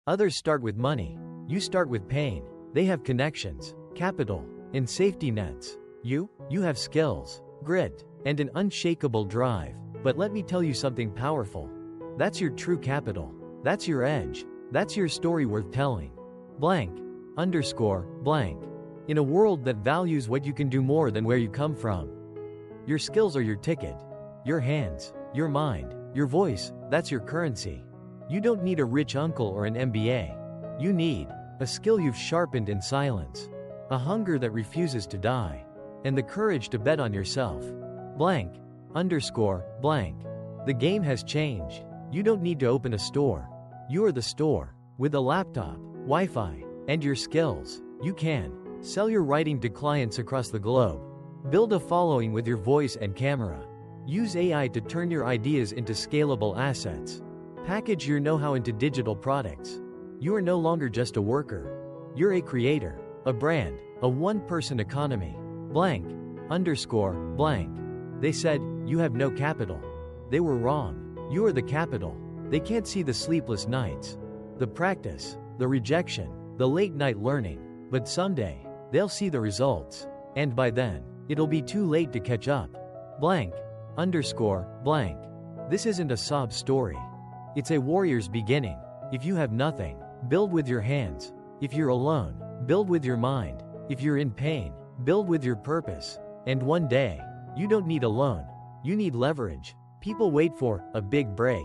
Others start with money. You start with pain. They have connections, capital, and safety nets. You have skills, grit, and an unshakable drive. But let me tell you something powerful. That's your true capital. That's your edge. That's your story worth telling. Blank, underscore, blank. In a world that values what you can do more than where you come from. Your skills are your ticket. Your hands, your mind, your voice, that's your currency. You don't need a rich uncle or an MBA. You need a skill you've sharpened in silence. A hunger that refuses to die. And the courage to bet on yourself. Blank, underscore, blank. The game has changed. You don't need to open a store. You are the store. With a laptop, Wi-Fi, and your skills, you can sell your writing to clients across the globe. Build a following with your voice and camera. Use AI to turn your ideas into scalable assets. Package your know-how into digital products. You are no longer just a worker. You're a creator, a brand, a one-person economy. Blank, underscore, blank. They said, you have no capital. They were wrong. You are the capital. They can't see the sleepless nights, the practice, the rejection, the late-night learning. But someday, they'll see the results. And by then, it'll be too late to catch up. Blank, underscore, blank. This isn't a sob story. It's a warrior's beginning. If you have nothing, build with your hands. If you're alone, build with your mind. If you're in pain, build with your purpose. And one day, you don't need a loan. You need leverage. People wait for a big break.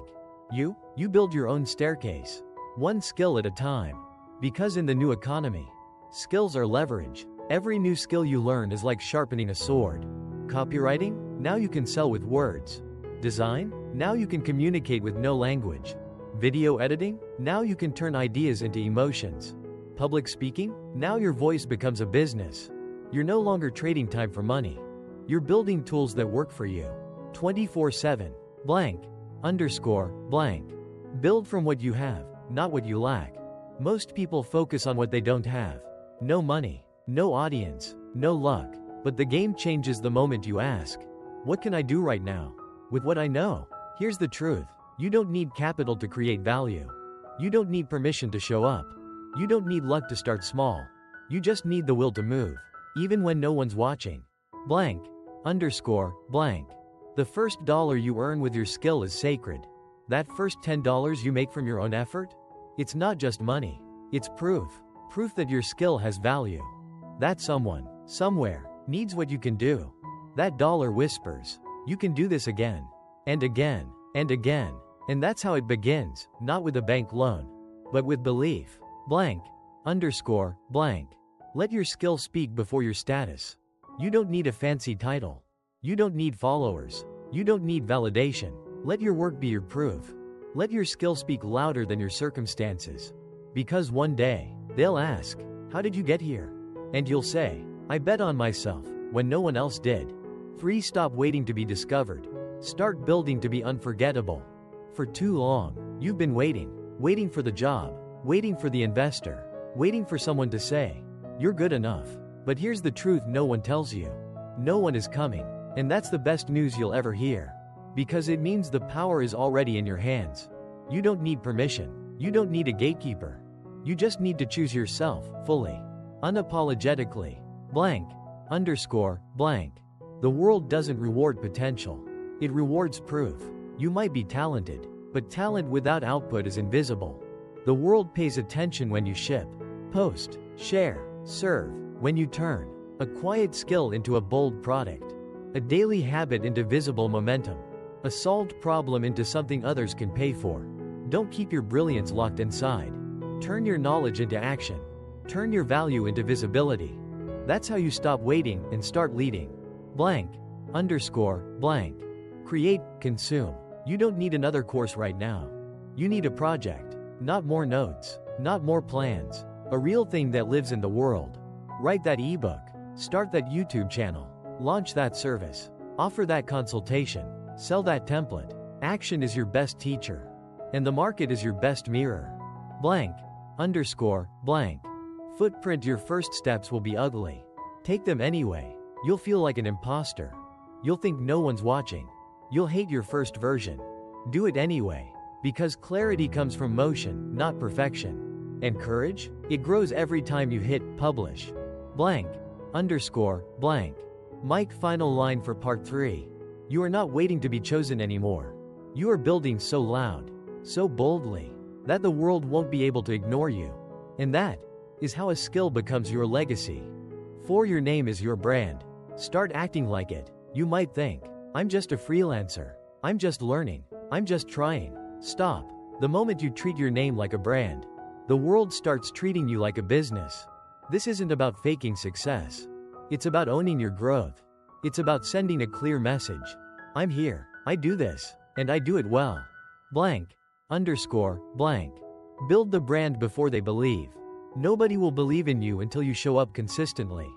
You build your own staircase. One skill at a time. Because in the new economy, skills are leverage. Every new skill you learn is like sharpening a sword. Copywriting? Now you can sell with words. Design? Now you can communicate with no language. Video editing? Now you can turn ideas into emotions. Public speaking? Now your voice becomes a business. You're no longer trading time for money. You're building tools that work for you. 24/7. Blank, underscore, blank. Build from what you have, not what you lack. Most people focus on what they don't have. No money, no audience, no luck. But the game changes the moment you ask, what can I do right now? With what I know. Here's the truth. You don't need capital to create value. You don't need permission to show up. You don't need luck to start small. You just need the will to move, even when no one's watching. Blank, underscore, blank. The first dollar you earn with your skill is sacred. That first $10 you make from your own effort? It's not just money. It's proof. Proof that your skill has value. That someone, somewhere, needs what you can do. That dollar whispers, you can do this again. And again. And again. And that's how it begins, not with a bank loan, but with belief. Blank, underscore, blank. Let your skill speak before your status. You don't need a fancy title. You don't need followers. You don't need validation. Let your work be your proof. Let your skill speak louder than your circumstances. Because one day, they'll ask, how did you get here? And you'll say, I bet on myself, when no one else did. Stop waiting to be discovered. Start building to be unforgettable. For too long, you've been waiting for the job, waiting for the investor, waiting for someone to say, you're good enough. But here's the truth no one tells you. No one is coming. And that's the best news you'll ever hear. Because it means the power is already in your hands. You don't need permission. You don't need a gatekeeper. You just need to choose yourself, fully. Unapologetically. Blank, underscore, blank. The world doesn't reward potential. It rewards proof. You might be talented, but talent without output is invisible. The world pays attention when you ship, post, share, serve, when you turn a quiet skill into a bold product, a daily habit into visible momentum, a solved problem into something others can pay for. Don't keep your brilliance locked inside. Turn your knowledge into action. Turn your value into visibility. That's how you stop waiting and start leading. Blank, underscore, blank. Create, consume. You don't need another course right now. You need a project, not more notes, not more plans. A real thing that lives in the world. Write that ebook. Start that YouTube channel. Launch that service. Offer that consultation. Sell that template. Action is your best teacher. And the market is your best mirror. Blank, underscore, blank. Footprint. Your first steps will be ugly. Take them anyway. You'll feel like an imposter. You'll think no one's watching. You'll hate your first version. Do it anyway. Because clarity comes from motion, not perfection. And courage? It grows every time you hit publish. Blank. Underscore. Blank. Mike, final line for part 3. You are not waiting to be chosen anymore. You are building so loud, so boldly, that the world won't be able to ignore you. And that is how a skill becomes your legacy. For your name is your brand. Start acting like it. You might think, I'm just a freelancer. I'm just learning. I'm just trying. Stop. The moment you treat your name like a brand, the world starts treating you like a business. This isn't about faking success. It's about owning your growth. It's about sending a clear message. I'm here. I do this. And I do it well. Blank. Underscore. Blank. Build the brand before they believe. Nobody will believe in you until you show up consistently.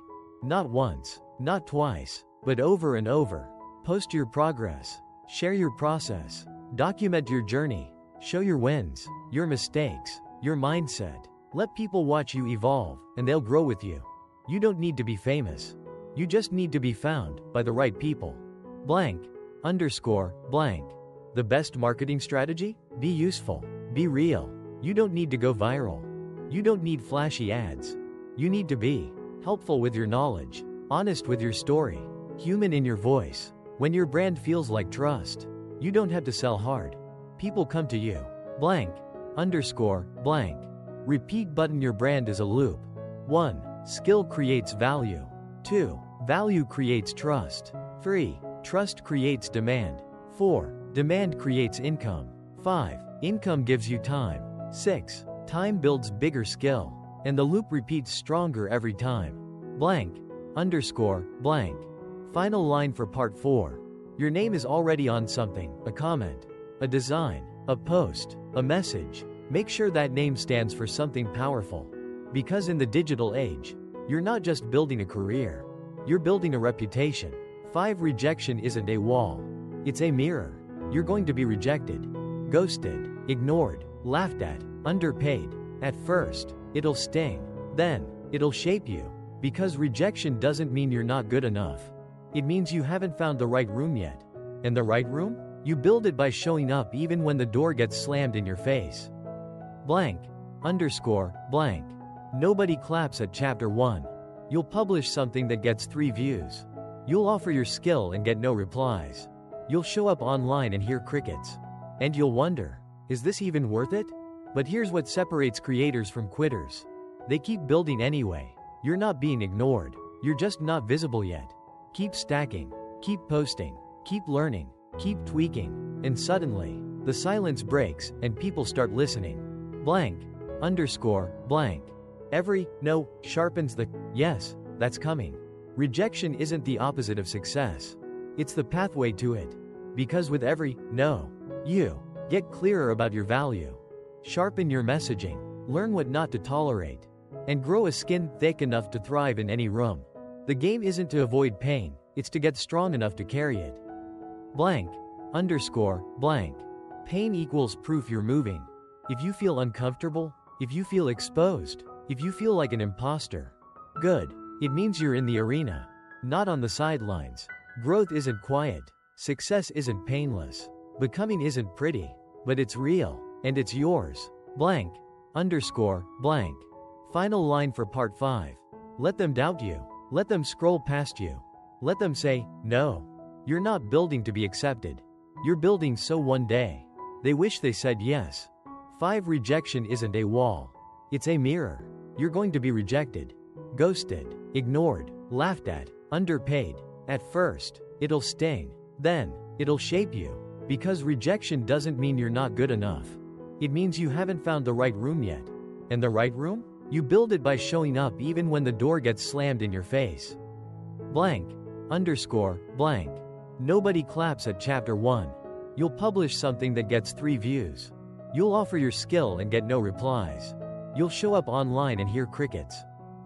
Not once, not twice, but over and over. Post your progress. Share your process. Document your journey. Show your wins, your mistakes, your mindset. Let people watch you evolve, and they'll grow with you. You don't need to be famous. You just need to be found by the right people. Blank. Underscore. Blank. The best marketing strategy? Be useful. Be real. You don't need to go viral. You don't need flashy ads. You need to be helpful with your knowledge, honest with your story, human in your voice. When your brand feels like trust, you don't have to sell hard. People come to you. Blank. Underscore. Blank. Repeat button. Your brand is a loop. 1. Skill creates value. 2. Value creates trust. 3. Trust creates demand. 4. Demand creates income. 5. Income gives you time. 6. Time builds bigger skill. And the loop repeats stronger every time. Blank. Underscore. Blank. Final line for part 4. Your name is already on something, a comment, a design, a post, a message. Make sure that name stands for something powerful. Because in the digital age, you're not just building a career, you're building a reputation. 5. Rejection isn't a wall. It's a mirror. You're going to be rejected, ghosted, ignored, laughed at, underpaid. At first, it'll sting. Then, it'll shape you. Because rejection doesn't mean you're not good enough. It means you haven't found the right room yet. And the right room? You build it by showing up even when the door gets slammed in your face. Blank. Underscore. Blank. Nobody claps at chapter 1. You'll publish something that gets 3 views. You'll offer your skill and get no replies. You'll show up online and hear crickets. And you'll wonder, is this even worth it? But here's what separates creators from quitters. They keep building anyway. You're not being ignored. You're just not visible yet. Keep stacking. Keep posting. Keep learning. Keep tweaking. And suddenly, the silence breaks and people start listening. Blank. Underscore. Blank. Every no sharpens the yes that's coming. Rejection isn't the opposite of success. It's the pathway to it. Because with every no, you get clearer about your value. Sharpen your messaging. Learn what not to tolerate. And grow a skin thick enough to thrive in any room. The game isn't to avoid pain, it's to get strong enough to carry it. Blank. Underscore. Blank. Pain equals proof you're moving. If you feel uncomfortable, if you feel exposed, if you feel like an imposter, good. It means you're in the arena, not on the sidelines. Growth isn't quiet. Success isn't painless. Becoming isn't pretty, but it's real, and it's yours. Blank. Underscore. Blank. Final line for part 5. Let them doubt you. Let them scroll past you. Let them say, no. You're not building to be accepted. You're building so one day they wish they said yes. 5. Rejection isn't a wall. It's a mirror. You're going to be rejected, ghosted, ignored, laughed at, underpaid. At first, it'll sting. Then, it'll shape you. Because rejection doesn't mean you're not good enough. It means you haven't found the right room yet. And the right room? You build it by showing up even when the door gets slammed in your face. Blank. Underscore. Blank. Nobody claps at chapter 1. You'll publish something that gets 3 views. You'll offer your skill and get no replies. You'll show up online and hear crickets.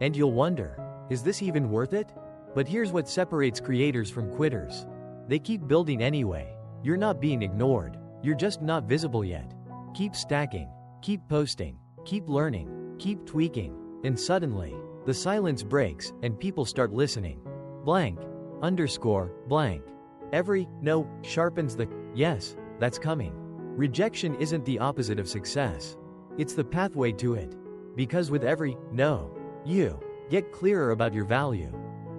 And you'll wonder, is this even worth it? But here's what separates creators from quitters. They keep building anyway. You're not being ignored. You're just not visible yet. Keep stacking. Keep posting. Keep learning. Keep tweaking. And suddenly, the silence breaks and people start listening. Blank. Underscore. Blank. Every no sharpens the yes that's coming. Rejection isn't the opposite of success. It's the pathway to it. Because with every no, you get clearer about your value.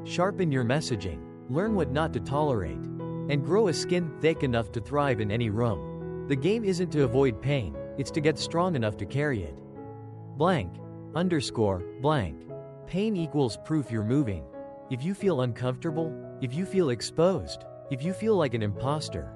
Sharpen your messaging, learn what not to tolerate, and grow a skin thick enough to thrive in any room. The game isn't to avoid pain, it's to get strong enough to carry it. Blank, underscore, blank. Pain equals proof you're moving. If you feel uncomfortable, if you feel exposed, if you feel like an imposter,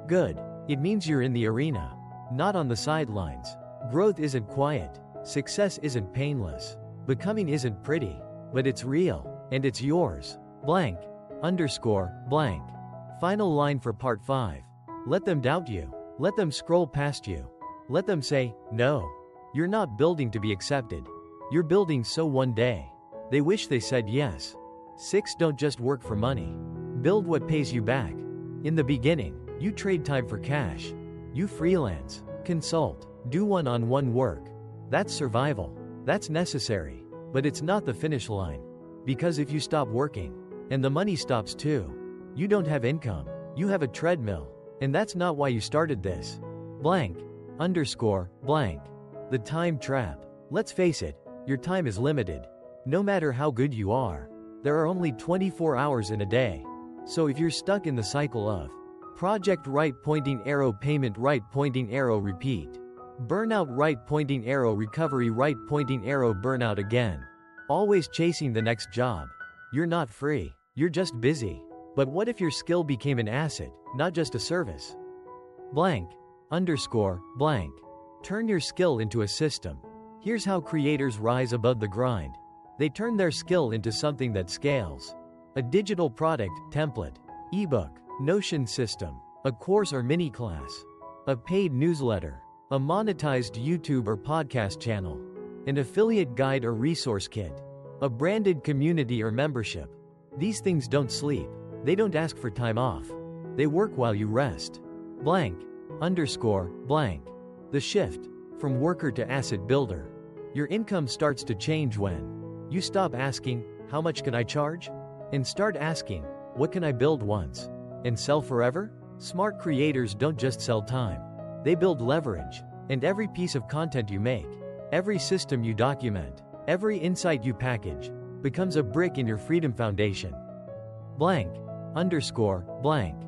good. It means you're in the arena, not on the sidelines. Growth isn't quiet, success isn't painless, becoming isn't pretty, but it's real, and it's yours. Blank, underscore, blank. Final line for part 5. Let them doubt you. Let them scroll past you. Let them say, no. You're not building to be accepted. You're building so one day they wish they said yes. 6. Don't just work for money. Build what pays you back. In the beginning, you trade time for cash. You freelance, consult, do one-on-one work. That's survival. That's necessary. But it's not the finish line. Because if you stop working, and the money stops too, you don't have income. You have a treadmill. And that's not why you started this. Blank, underscore, blank. The time trap. Let's face it, your time is limited. No matter how good you are, there are only 24 hours in a day. So if you're stuck in the cycle of project right pointing arrow payment right pointing arrow repeat, burnout right pointing arrow recovery right pointing arrow burnout again, always chasing the next job, you're not free, you're just busy. But what if your skill became an asset, not just a service? Blank, underscore, blank. Turn your skill into a system. Here's how creators rise above the grind. They turn their skill into something that scales. A digital product, template, ebook, Notion system, a course or mini class, a paid newsletter, a monetized YouTube or podcast channel, an affiliate guide or resource kit, a branded community or membership. These things don't sleep. They don't ask for time off. They work while you rest. Blank, underscore, blank. The shift from worker to asset builder. Your income starts to change when you stop asking, how much can I charge? And start asking, what can I build once and sell forever? Smart creators don't just sell time. They build leverage. And every piece of content you make, every system you document, every insight you package, becomes a brick in your freedom foundation. Blank, underscore, blank.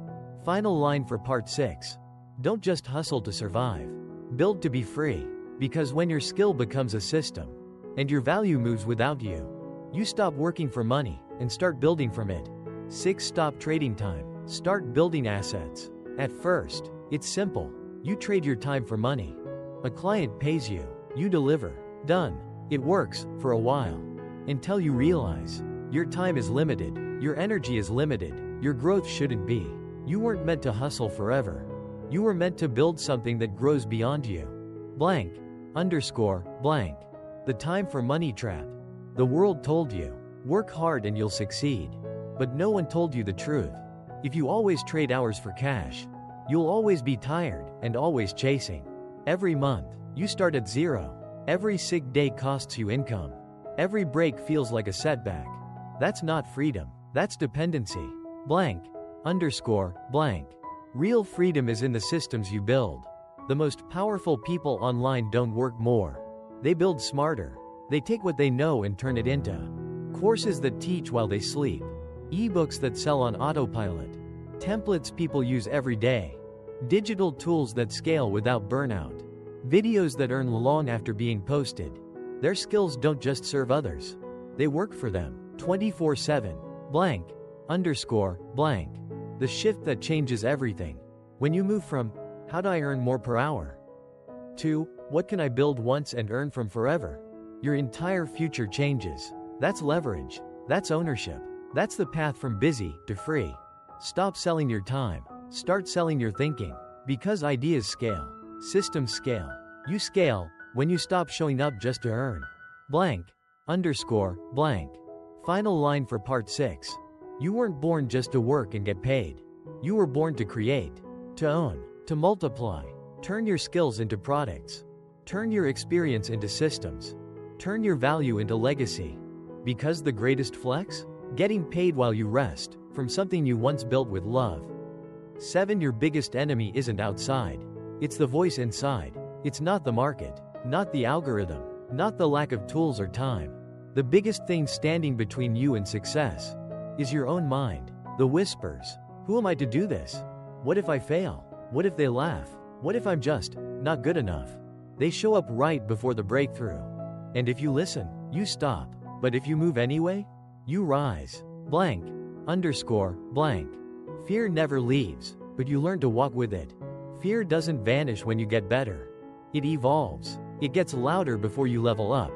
Final line for part 6. Don't just hustle to survive. Build to be free. Because when your skill becomes a system, and your value moves without you, you stop working for money, and start building from it. 6. Stop trading time. Start building assets. At first, it's simple. You trade your time for money. A client pays you. You deliver. Done. It works, for a while. Until you realize, your time is limited, your energy is limited, your growth shouldn't be. You weren't meant to hustle forever. You were meant to build something that grows beyond you. Blank, underscore, blank. The time for money trap. The world told you, work hard and you'll succeed. But no one told you the truth. If you always trade hours for cash, you'll always be tired and always chasing. Every month, you start at zero. Every sick day costs you income. Every break feels like a setback. That's not freedom, that's dependency. Blank, underscore, blank. Real freedom is in the systems you build. The most powerful people online don't work more. They build smarter. They take what they know and turn it into courses that teach while they sleep, ebooks that sell on autopilot, templates people use every day, digital tools that scale without burnout, videos that earn long after being posted. Their skills don't just serve others. They work for them, 24/7. Blank, underscore, blank. The shift that changes everything. When you move from, how do I earn more per hour? To, what can I build once and earn from forever? Your entire future changes. That's leverage. That's ownership. That's the path from busy to free. Stop selling your time. Start selling your thinking. Because ideas scale. Systems scale. You scale when you stop showing up just to earn. Blank, underscore, blank. Final line for part 6. You weren't born just to work and get paid. You were born to create, to own, to multiply. Turn your skills into products. Turn your experience into systems. Turn your value into legacy. Because the greatest flex? Getting paid while you rest, from something you once built with love. 7. Your biggest enemy isn't outside. It's the voice inside. It's not the market, not the algorithm, not the lack of tools or time. The biggest thing standing between you and success is your own mind. The whispers. Who am I to do this? What if I fail? What if they laugh? What if I'm just not good enough? They show up right before the breakthrough. And if you listen, you stop. But if you move anyway, you rise. Blank. Underscore. Blank. Fear never leaves, but you learn to walk with it. Fear doesn't vanish when you get better. It evolves. It gets louder before you level up.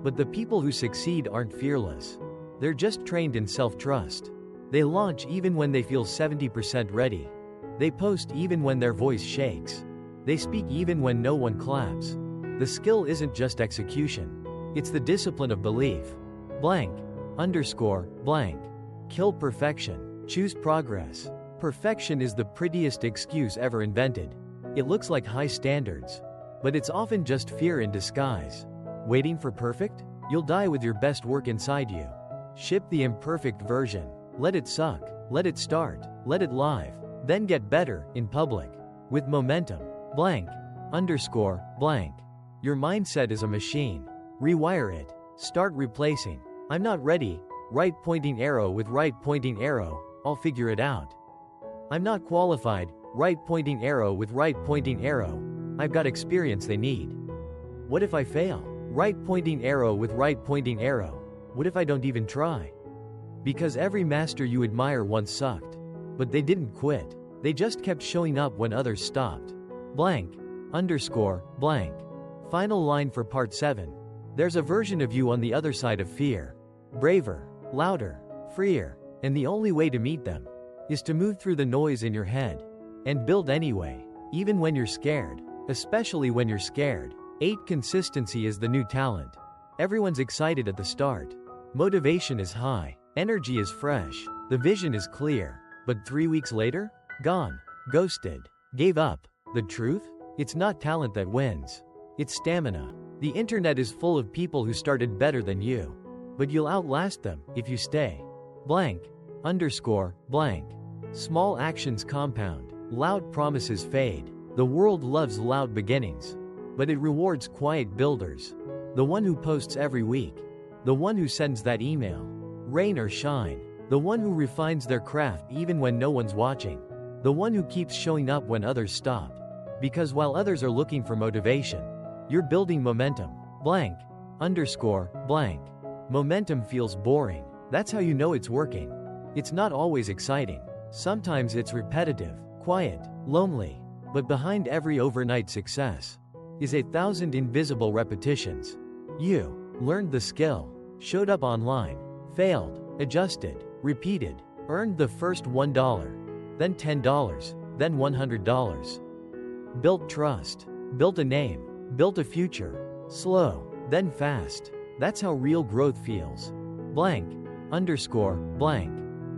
But the people who succeed aren't fearless. They're just trained in self-trust. They launch even when they feel 70% ready. They post even when their voice shakes. They speak even when no one claps. The skill isn't just execution. It's the discipline of belief. Blank. Underscore. Blank. Kill perfection. Choose progress. Perfection is the prettiest excuse ever invented. It looks like high standards. But it's often just fear in disguise. Waiting for perfect? You'll die with your best work inside you. Ship the imperfect version. Let it suck. Let it start. Let it live. Then get better, in public. With momentum. Blank. Underscore. Blank. Your mindset is a machine. Rewire it. Start replacing. I'm not ready. Right pointing arrow with right pointing arrow. I'll figure it out. I'm not qualified. Right pointing arrow with right pointing arrow. I've got experience they need. What if I fail? Right pointing arrow with right pointing arrow. What if I don't even try? Because every master you admire once sucked. But they didn't quit. They just kept showing up when others stopped. Blank. Underscore. Blank. Final line for part 7. There's a version of you on the other side of fear. Braver, louder, freer, and the only way to meet them is to move through the noise in your head and build anyway, even when you're scared, especially when you're scared. 8. Consistency is the new talent. Everyone's excited at the start. Motivation is high, energy is fresh, the vision is clear, but 3 weeks later? Gone, ghosted, gave up. The truth? It's not talent that wins. It's stamina. The internet is full of people who started better than you. But you'll outlast them if you stay. Blank. Underscore. Blank. Small actions compound. Loud promises fade. The world loves loud beginnings. But it rewards quiet builders. The one who posts every week. The one who sends that email. Rain or shine. The one who refines their craft even when no one's watching. The one who keeps showing up when others stop. Because while others are looking for motivation, you're building momentum. Blank. Underscore. Blank. Momentum feels boring. That's how you know it's working. It's not always exciting. Sometimes it's repetitive, quiet, lonely. But behind every overnight success is 1,000 invisible repetitions. You learned the skill, showed up online, failed, adjusted, repeated, earned the first $1, then $10, then $100. Built trust, built a name, built a future. Slow, then fast. That's how real growth feels. Blank. Underscore. Blank.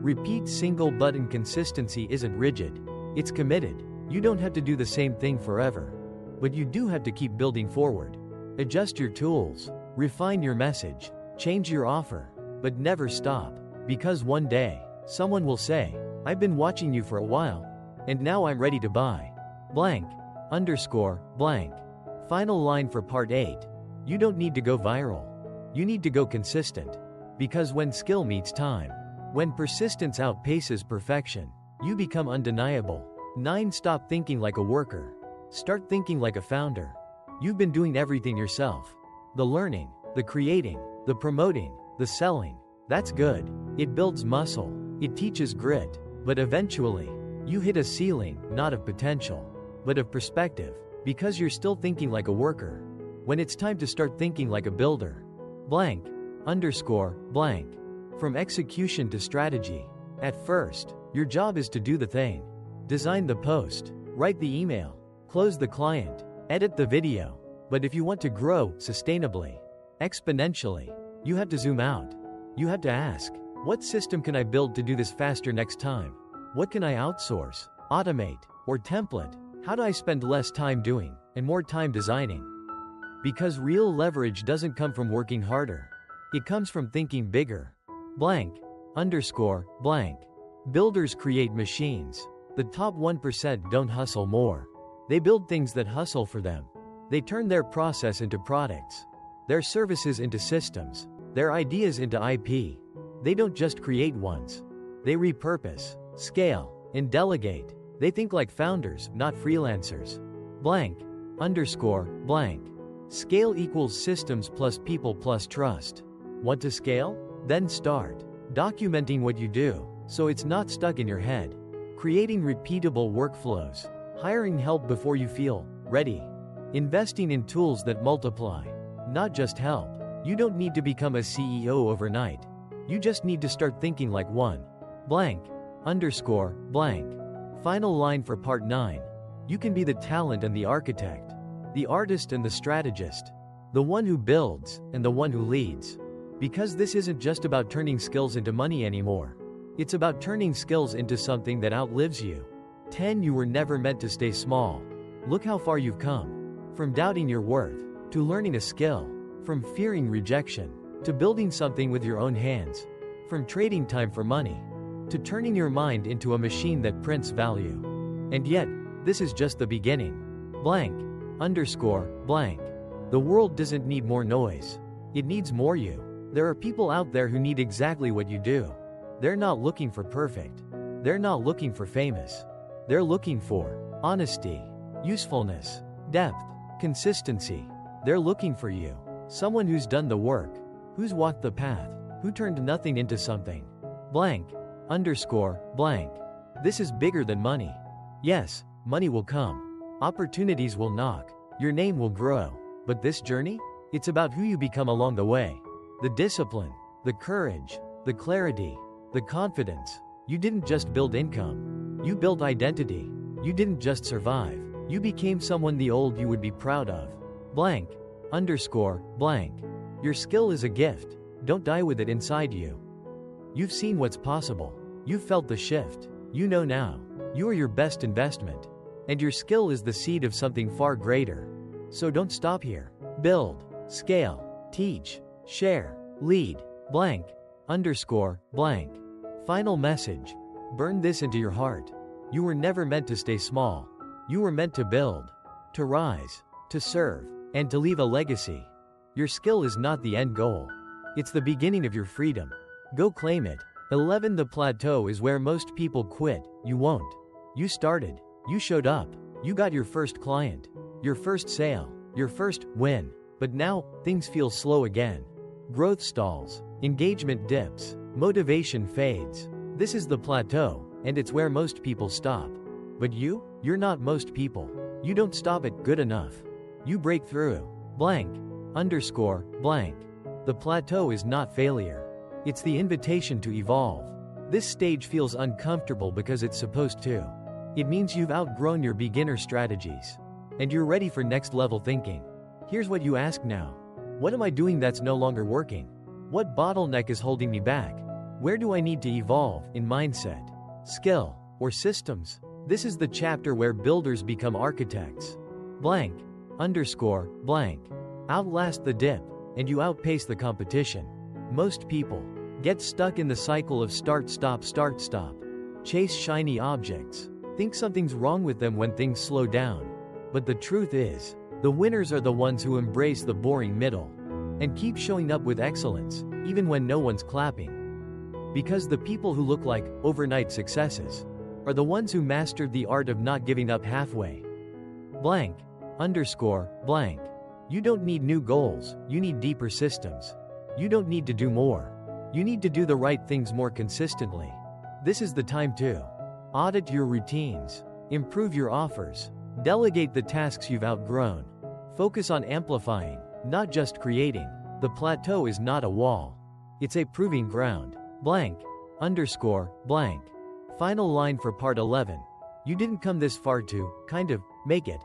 Repeat single button. Consistency isn't rigid. It's committed. You don't have to do the same thing forever. But you do have to keep building forward. Adjust your tools. Refine your message. Change your offer. But never stop. Because one day, someone will say, I've been watching you for a while. And now I'm ready to buy. Blank. Underscore. Blank. Final line for part 8. You don't need to go viral. You need to go consistent. Because when skill meets time, when persistence outpaces perfection, you become undeniable. 9. Stop thinking like a worker. Start thinking like a founder. You've been doing everything yourself. The learning, the creating, the promoting, the selling. That's good. It builds muscle. It teaches grit. But eventually, you hit a ceiling, not of potential, but of perspective. Because you're still thinking like a worker. When it's time to start thinking like a builder. Blank. Underscore. Blank. From execution to strategy. At first, your job is to do the thing. Design the post. Write the email. Close the client. Edit the video. But if you want to grow sustainably, exponentially, you have to zoom out. You have to ask, what system can I build to do this faster next time? What can I outsource, automate, or template? How do I spend less time doing and more time designing? Because real leverage doesn't come from working harder. It comes from thinking bigger. Blank. Underscore. Blank. Builders create machines. The top 1% don't hustle more. They build things that hustle for them. They turn their process into products. their services into systems, their ideas into IP. They don't just create ones. They repurpose, scale, and delegate. They think like founders, not freelancers. Blank, underscore, blank. Scale equals systems plus people plus trust. Want to scale? Then start documenting what you do, so it's not stuck in your head. Creating repeatable workflows. Hiring help before you feel ready. Investing in tools that multiply, not just help. You don't need to become a CEO overnight. You just need to start thinking like one. Blank, underscore, blank. Final line for part 9. You can be the talent and the architect, the artist and the strategist, the one who builds and the one who leads. Because this isn't just about turning skills into money anymore. It's about turning skills into something that outlives you. 10. You were never meant to stay small. Look how far you've come. From doubting your worth, to learning a skill. From fearing rejection, to building something with your own hands. From trading time for money, to turning your mind into a machine that prints value. And yet, this is just the beginning. Blank, underscore, blank. The world doesn't need more noise. It needs more you. There are people out there who need exactly what you do. They're not looking for perfect. They're not looking for famous. They're looking for honesty, usefulness, depth, consistency. They're looking for you. Someone who's done the work, who's walked the path, who turned nothing into something. Blank, underscore, blank. This is bigger than money. Yes, money will come. Opportunities will knock. Your name will grow. But this journey? It's about who you become along the way. The discipline, the courage, the clarity, the confidence. You didn't just build income. You built identity. You didn't just survive. You became someone the old you would be proud of. Blank, underscore, blank. Your skill is a gift. Don't die with it inside you. You've seen what's possible. You've felt the shift. You know now. You are your best investment. And your skill is the seed of something far greater. So don't stop here. Build, scale, teach, share, lead. Blank, underscore, blank. Final message. Burn this into your heart. You were never meant to stay small. You were meant to build, to rise, to serve, and to leave a legacy. Your skill is not the end goal. It's the beginning of your freedom. Go claim it. 11. The plateau is where most people quit. You won't. You started. You showed up. You got your first client, your first sale, your first win. But now, things feel slow again. Growth stalls. Engagement dips. Motivation fades. This is the plateau, and it's where most people stop. But you're not most people. You don't stop at good enough. You break through. Blank, underscore, blank. The plateau is not failure. It's the invitation to evolve. This stage feels uncomfortable because it's supposed to. It means you've outgrown your beginner strategies. And you're ready for next level thinking. Here's what you ask now. What am I doing that's no longer working? What bottleneck is holding me back? Where do I need to evolve in mindset, skill, or systems? This is the chapter where builders become architects. Blank, underscore, blank. Outlast the dip, and you outpace the competition. Most people get stuck in the cycle of start, stop, chase shiny objects, think something's wrong with them when things slow down. But the truth is, the winners are the ones who embrace the boring middle and keep showing up with excellence, even when no one's clapping. Because the people who look like overnight successes are the ones who mastered the art of not giving up halfway. Blank, underscore, blank. You don't need new goals, you need deeper systems. You don't need to do more. You need to do the right things more consistently. This is the time to audit your routines, improve your offers, delegate the tasks you've outgrown. Focus on amplifying, not just creating. The plateau is not a wall. It's a proving ground. Blank, underscore, blank. Final line for part 11. You didn't come this far to, make it.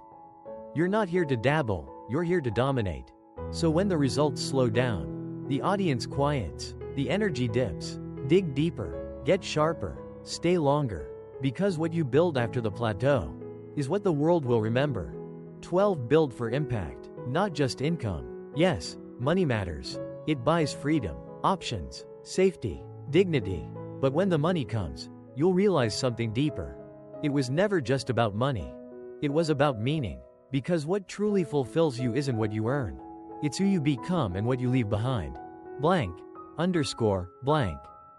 You're not here to dabble, you're here to dominate. So when the results slow down, the audience quiets, the energy dips, dig deeper, get sharper, stay longer. Because what you build after the plateau is what the world will remember. 12. Build for impact, not just income. Yes, money matters. It buys freedom, options, safety, dignity. But when the money comes, you'll realize something deeper. It was never just about money. It was about meaning. Because what truly fulfills you isn't what you earn. It's who you become and what you leave behind. Blank underscore blank.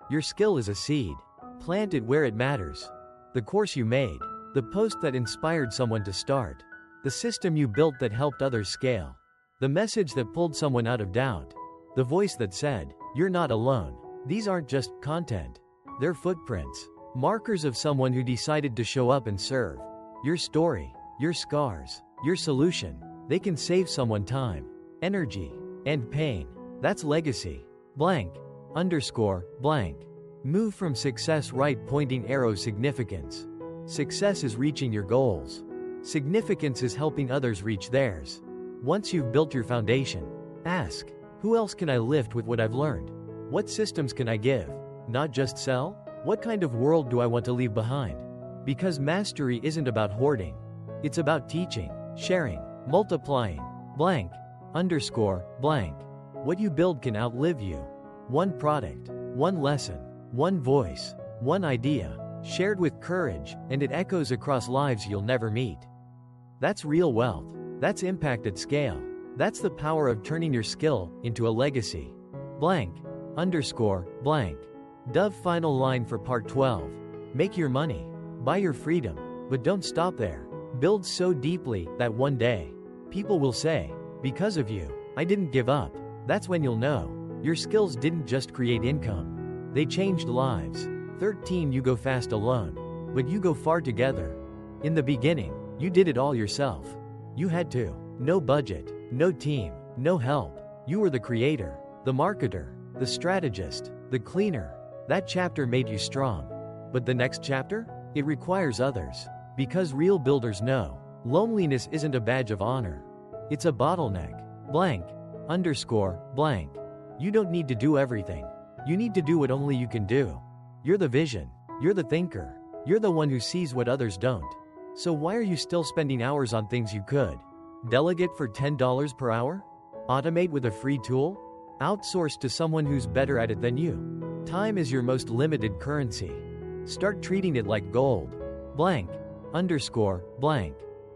Your skill is a seed. Plant it where it matters. The course you made, the post that inspired someone to start, the system you built that helped others scale, the message that pulled someone out of doubt, the voice that said, "You're not alone." These aren't just content. They're footprints, markers of someone who decided to show up and serve. Your story, your scars, your solution, they can save someone time, energy, and pain. That's legacy. Blank underscore blank. Move from success right pointing arrow significance. Success is reaching your goals. Significance is helping others reach theirs. Once you've built your foundation, ask, who else can I lift with what I've learned? What systems can I give? Not just sell? What kind of world do I want to leave behind? Because mastery isn't about hoarding. It's about teaching, sharing, multiplying. Blank underscore blank. What you build can outlive you. One product, one lesson, one voice, one idea, shared with courage, and it echoes across lives you'll never meet. That's real wealth. That's impact at scale. That's the power of turning your skill into a legacy. Blank underscore blank. Dove final line for part 12. Make your money. Buy your freedom. But don't stop there. Build so deeply that one day, people will say, because of you, I didn't give up. That's when you'll know. Your skills didn't just create income. They changed lives. 13 You go fast alone. But you go far together. In the beginning, you did it all yourself. You had to. No budget, no team, no help. You were the creator, the marketer, the strategist, the cleaner. That chapter made you strong. But the next chapter? It requires others. Because real builders know, loneliness isn't a badge of honor. It's a bottleneck. Blank underscore blank. You don't need to do everything. You need to do what only you can do. You're the vision. You're the thinker. You're the one who sees what others don't. So why are you still spending hours on things you could delegate for $10 per hour? Automate with a free tool? Outsource to someone who's better at it than you? Time is your most limited currency. Start treating it like gold. Blank underscore blank.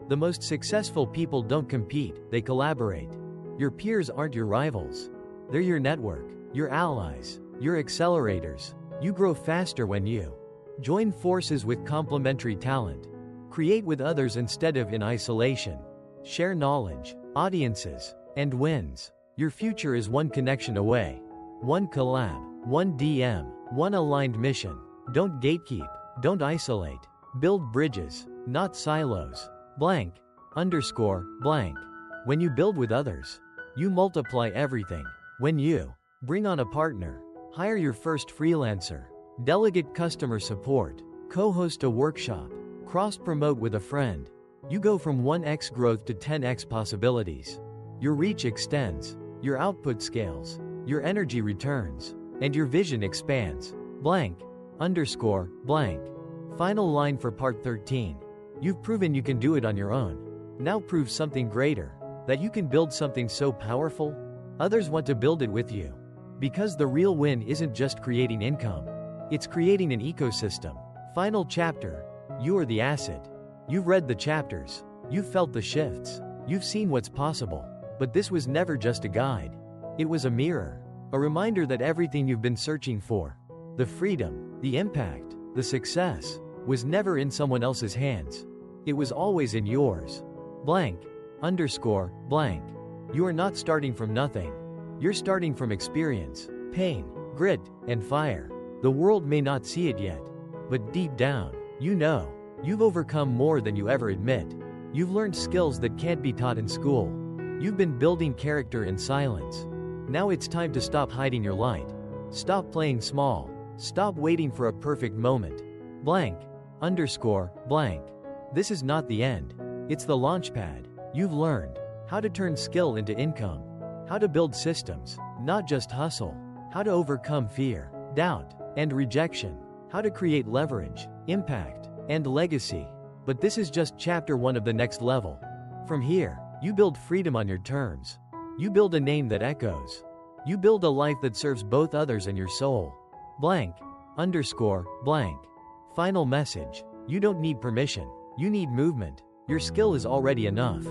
The most successful people don't compete, they collaborate. Your peers aren't your rivals. They're your network, your allies, your accelerators. You grow faster when you join forces with complementary talent. Create with others instead of in isolation. Share knowledge, audiences, and wins. Your future is one connection away. One collab, one DM, one aligned mission. Don't gatekeep, don't isolate. Build bridges, not silos. Blank underscore blank. When you build with others, you multiply everything. When you bring on a partner, hire your first freelancer, delegate customer support, co-host a workshop, cross-promote with a friend, you go from 1x growth to 10x possibilities. Your reach extends, your output scales, your energy returns, and your vision expands. Blank underscore blank. Final line for part 13. You've proven you can do it on your own. Now prove something greater, that you can build something so powerful, others want to build it with you. Because the real win isn't just creating income, it's creating an ecosystem. Final chapter. You are the asset. You've read the chapters. You've felt the shifts. You've seen what's possible. But this was never just a guide. It was a mirror. A reminder that everything you've been searching for, the freedom, the impact, the success, was never in someone else's hands. It was always in yours. Blank underscore blank. You are not starting from nothing. You're starting from experience, pain, grit, and fire. The world may not see it yet, but deep down, you know. You've overcome more than you ever admit. You've learned skills that can't be taught in school. You've been building character in silence. Now it's time to stop hiding your light. Stop playing small. Stop waiting for a perfect moment. Blank underscore blank. This is not the end. It's the launchpad. You've learned how to turn skill into income, how to build systems, not just hustle, how to overcome fear, doubt, and rejection, how to create leverage, impact, and legacy. But this is just chapter 1 of the next level. From here, you build freedom on your terms. You build a name that echoes. You build a life that serves both others and your soul. Blank underscore blank. Final message. You don't need permission. You need movement. Your skill is already enough.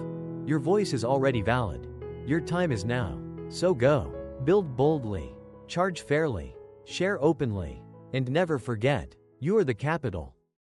Your voice is already valid. Your time is now. So go. Build boldly. Charge fairly. Share openly. And never forget, you are the capital.